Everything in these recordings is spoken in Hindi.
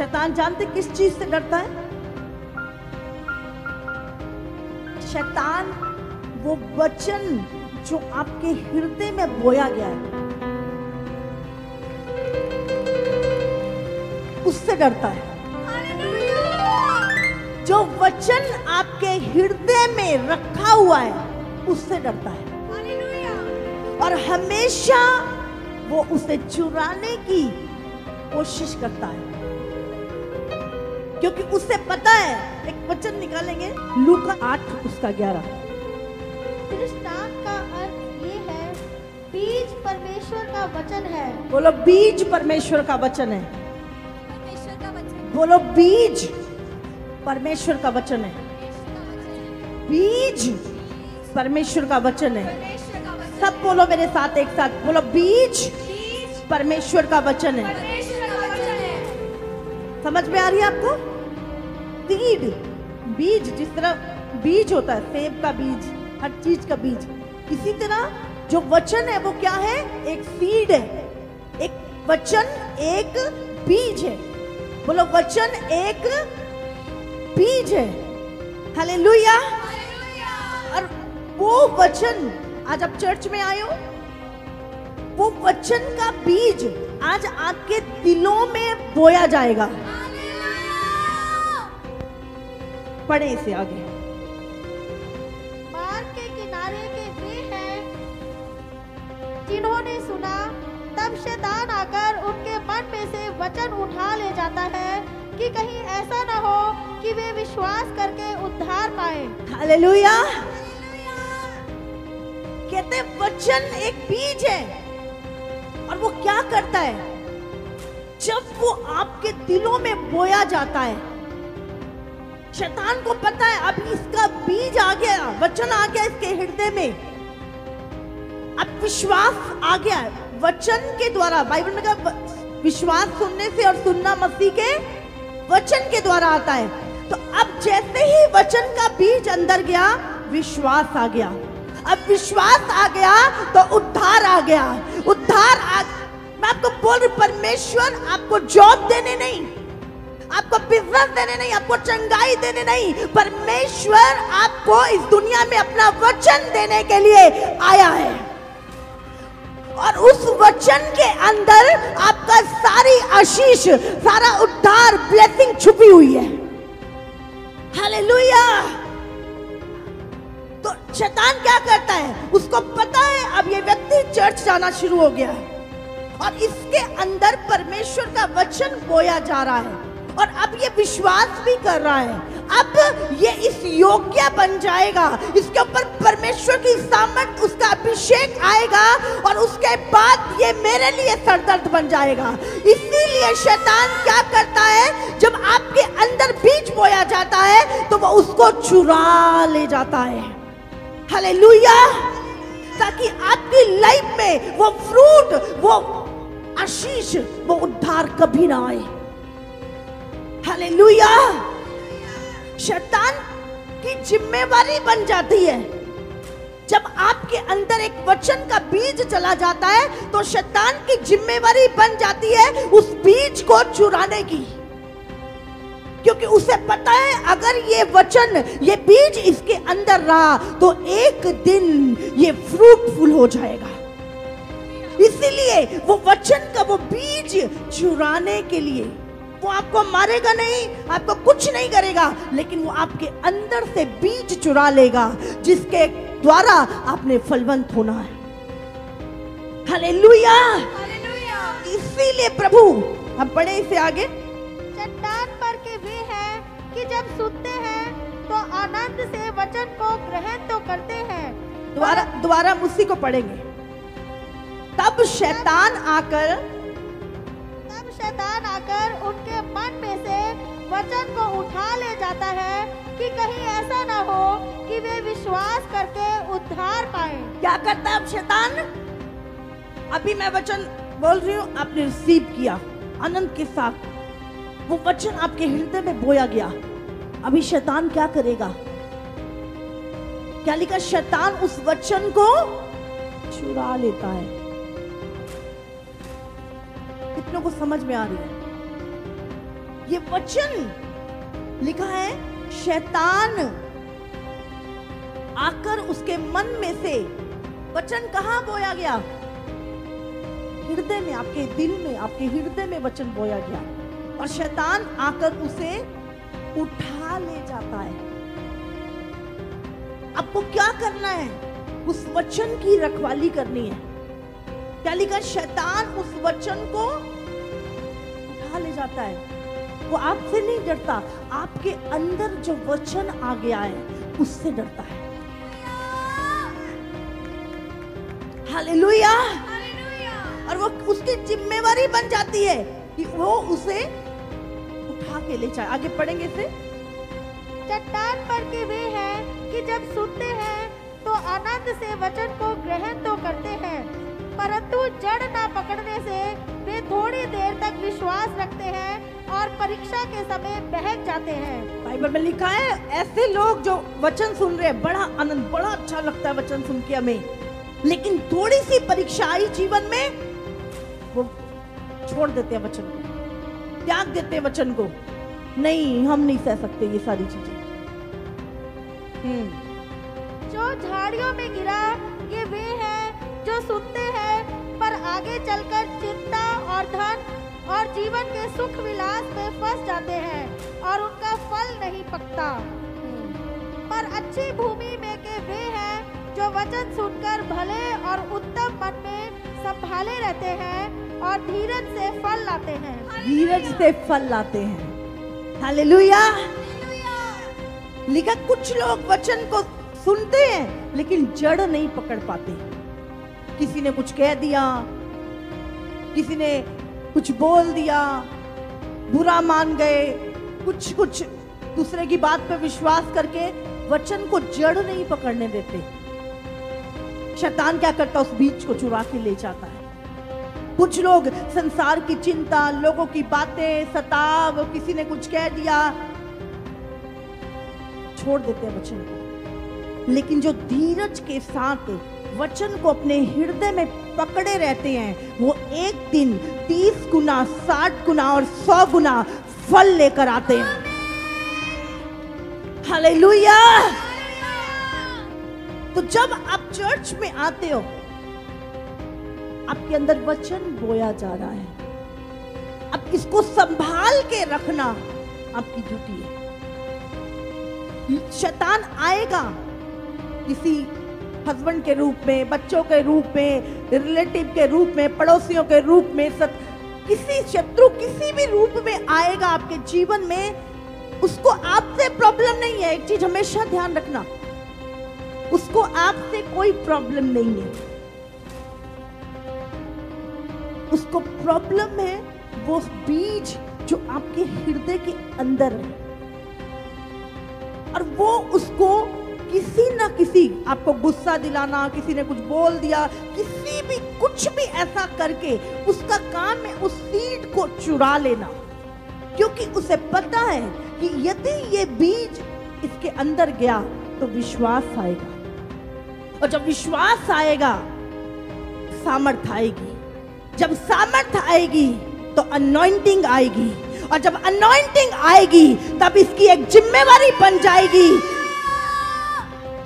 शैतान जानते किस चीज से डरता है? शैतान वो वचन जो आपके हृदय में बोया गया है उससे डरता है। जो वचन आपके हृदय में रखा हुआ है उससे डरता है और हमेशा वो उसे चुराने की कोशिश करता है, क्योंकि उसे पता है। एक वचन निकालेंगे, लूका 8 उसका 11। दृष्टांत का अर्थ ये है, बीज परमेश्वर का वचन है। बोलो बीज परमेश्वर का वचन है। परमेश्वर का वचन। बोलो बीज परमेश्वर का वचन है। बीज परमेश्वर का वचन है। सब बोलो मेरे साथ, एक साथ बोलो, बीज परमेश्वर का वचन है। समझ में आ रही है आपको? सीड, बीज, जिस तरह बीज होता है, सेब का बीज, हर चीज का बीज, इसी तरह जो वचन है वो क्या है? एक सीड है। एक वचन एक बीज है। बोलो वचन एक बीज है। हालेलुया। और वो वचन, आज आप चर्च में आए हो, वो वचन का बीज आज आपके दिलों में बोया जाएगा। पढ़े इसे आगे। मार्ग के किनारे के वे हैं जिन्होंने सुना, तब शैतान आकर उनके मन में से वचन उठा ले जाता है कि कहीं ऐसा ना हो कि वे विश्वास करके उद्धार पाए। हालेलुया। कहते वचन एक बीज है और वो क्या करता है? जब वो आपके दिलों में बोया जाता है, शैतान को पता है अब इसका बीज आ गया, वचन आ गया इसके हृदय में, अब विश्वास आ गया है। वचन के द्वारा, बाइबल में कहा विश्वास सुनने से और सुनना मसीह के वचन के द्वारा आता है। तो अब जैसे ही वचन का बीज अंदर गया, विश्वास आ गया। अब विश्वास आ गया तो उद्धार आ गया। मैं आपको बोल रही, परमेश्वर आपको जॉब देने नहीं, आपको बिजनेस देने नहीं, आपको चंगाई देने नहीं, परमेश्वर आपको इस दुनिया में अपना वचन देने के लिए आया है। और उस वचन के अंदर आपका सारी आशीष, सारा उद्धार, ब्लेसिंग छुपी हुई है। हालेलुया। तो शैतान क्या करता है? उसको पता है अब ये व्यक्ति चर्च जाना शुरू हो गया है और इसके अंदर परमेश्वर का वचन बोया जा रहा है और अब ये विश्वास भी कर रहा है, अब ये इस योग्य बन जाएगा, इसके ऊपर परमेश्वर की सामर्थ, उसका अभिषेक आएगा और उसके बाद ये मेरे लिए सरदर्द बन जाएगा। इसीलिए शैतान क्या करता है? जब आपके अंदर बीज बोया जाता है तो वो उसको चुरा ले जाता है। हालेलुया। ताकि आपकी लाइफ में वो फ्रूट, वो आशीष, वो उद्धार कभी ना आए। हालेलुया। शैतान की जिम्मेवारी बन जाती है, जब आपके अंदर एक वचन का बीज चला जाता है तो शैतान की जिम्मेवारी बन जाती है उस बीज को चुराने की, क्योंकि उसे पता है अगर ये वचन, ये बीज इसके अंदर रहा तो एक दिन ये फ्रूटफुल हो जाएगा। इसीलिए वो वचन का वो बीज चुराने के लिए, वो आपको मारेगा नहीं, आपको कुछ नहीं करेगा, लेकिन वो आपके अंदर से बीज चुरा लेगा जिसके द्वारा आपने फलवंत होना है। हालेलुया। इसीलिए प्रभु, हम पढ़े इसे आगे, चट्टान पर के वे हैं कि जब सुनते हैं तो आनंद से वचन को ग्रहण तो करते हैं। दोबारा उसी को पढ़ेंगे। तब शैतान आकर उनके मन में से वचन को उठा ले जाता है कि कहीं ऐसा ना हो कि वे विश्वास करके उद्धार पाए। क्या करता है अब शैतान? अभी मैं वचन बोल रही हूँ, आपने रिसीव किया आनंद के साथ, वो वचन आपके हृदय में बोया गया। अभी शैतान क्या करेगा? क्या लिखा? शैतान उस वचन को चुरा लेता है। कितनों को समझ में आ रही है? ये वचन लिखा है, शैतान आकर उसके मन में से वचन कहां बोया गया? हृदय में, आपके दिल में, आपके हृदय में वचन बोया गया और शैतान आकर उसे उठा ले जाता है। आपको क्या करना है? उस वचन की रखवाली करनी है। क्या लिखा? शैतान उस वचन को उठा ले जाता है। वो आपसे नहीं डरता, आपके अंदर जो वचन आ गया है उससे डरता है। हालेलुया। और वो उसकी जिम्मेवारी बन जाती है कि वो उसे उठा के ले जाए। आगे पढ़ेंगे इसे। चट्टान पर के वे हैं कि जब सुनते हैं तो आनंद से वचन को ग्रहण तो करते हैं, परंतु जड़ ना पकड़ने से वे थोड़ी देर तक विश्वास रखते हैं और परीक्षा के समय बहक जाते हैं। बाइबल में लिखा है, ऐसे लोग जो वचन सुन रहे हैं, बड़ा आनंद, बड़ा अच्छा लगता है वचन सुन के हमें, लेकिन थोड़ी सी परीक्षा आई जीवन में, वो छोड़ देते हैं वचन को, त्याग देते हैं वचन को। नहीं, हम नहीं सह सकते ये सारी चीजें। जो झाड़ियों में गिरा, ये वे हैं जो सुनते हैं पर आगे चलकर चिंता और धन और जीवन के सुख विलास में फंस जाते हैं और उनका फल नहीं पकता। पर अच्छी भूमि में के वे हैं जो वचन सुनकर भले और उत्तम मन में संभाले रहते हैं और धीरज से फल लाते हैं। धीरज से फल लाते हैं। हालेलुया। लिखा, कुछ लोग वचन को सुनते हैं लेकिन जड़ नहीं पकड़ पाते। किसी ने कुछ कह दिया, किसी ने कुछ बोल दिया, बुरा मान गए, कुछ दूसरे की बात पे विश्वास करके वचन को जड़ नहीं पकड़ने देते। शैतान क्या करता? उस बीज को चुरा के ले जाता है। कुछ लोग संसार की चिंता, लोगों की बातें, सताव, किसी ने कुछ कह दिया, छोड़ देते हैं वचन को। लेकिन जो धीरज के साथ वचन को अपने हृदय में पकड़े रहते हैं, वो एक दिन 30 गुना, 60 गुना और 100 गुना फल लेकर आते हैं। हालेलुया। तो जब आप चर्च में आते हो, आपके अंदर वचन बोया जा रहा है। अब इसको संभाल के रखना आपकी ड्यूटी है। शैतान आएगा किसी हस्बैंड के रूप में, बच्चों के रूप में, रिलेटिव के रूप में, पड़ोसियों के रूप में, किसी शत्रु किसी भी रूप में आएगा आपके जीवन में। उसको आपसे प्रॉब्लम नहीं है। एक चीज हमेशा ध्यान रखना, उसको आपसे कोई प्रॉब्लम नहीं है। उसको प्रॉब्लम है वो बीज जो आपके हृदय के अंदर है, और वो उसको किसी ना किसी, आपको गुस्सा दिलाना, किसी ने कुछ बोल दिया, किसी भी कुछ भी ऐसा करके उसका काम है उस सीड को चुरा लेना। क्योंकि उसे पता है कि यदि ये बीज इसके अंदर गया तो विश्वास आएगा, और जब विश्वास आएगा सामर्थ आएगी, जब सामर्थ आएगी तो अनॉइंटिंग आएगी, और जब अनॉइंटिंग आएगी तब इसकी एक जिम्मेवारी बन जाएगी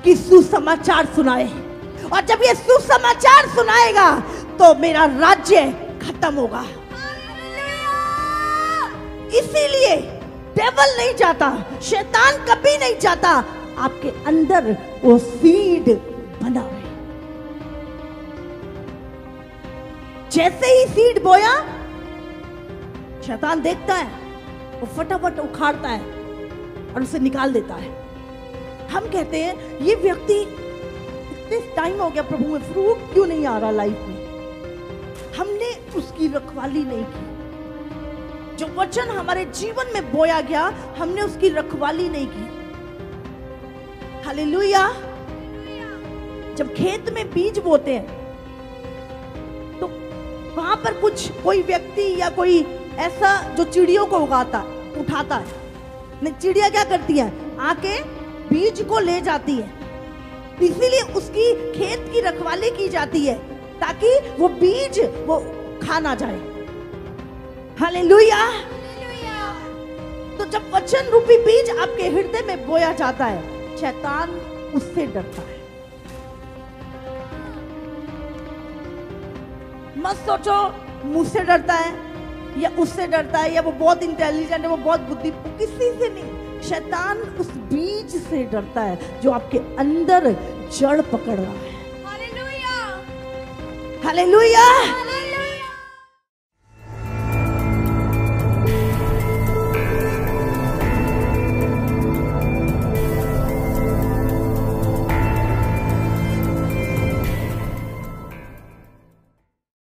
कि सुसमाचार सुनाए। और जब ये सुसमाचार सुनाएगा तो मेरा राज्य खत्म होगा। इसीलिए डेविल नहीं चाहता, शैतान कभी नहीं चाहता आपके अंदर वो सीड बना रहे। जैसे ही सीड बोया, शैतान देखता है, वो फटाफट उखाड़ता है और उसे निकाल देता है। हम कहते हैं ये व्यक्ति इतने टाइम हो गया प्रभु में, फ्रूट क्यों नहीं आ रहा लाइफ में? हमने उसकी रखवाली नहीं की। जो वचन हमारे जीवन में बोया गया, हमने उसकी रखवाली नहीं की। हालेलुया। जब खेत में बीज बोते हैं तो वहां पर कोई व्यक्ति या कोई ऐसा जो चिड़ियों को उठाता है। नहीं, चिड़िया क्या करती है? आके बीज को ले जाती है। इसीलिए उसकी खेत की रखवाली की जाती है ताकि वो बीज वो खा ना जाए। हालेलुया। तो जब वचन रूपी बीज आपके हृदय में बोया जाता है, शैतान उससे डरता है। मत सोचो मुझसे डरता है या उससे डरता है या वो बहुत इंटेलिजेंट है, वो बहुत बुद्धि, किसी से नहीं। शैतान उस बीज से डरता है जो आपके अंदर जड़ पकड़ रहा है। Hallelujah, hallelujah.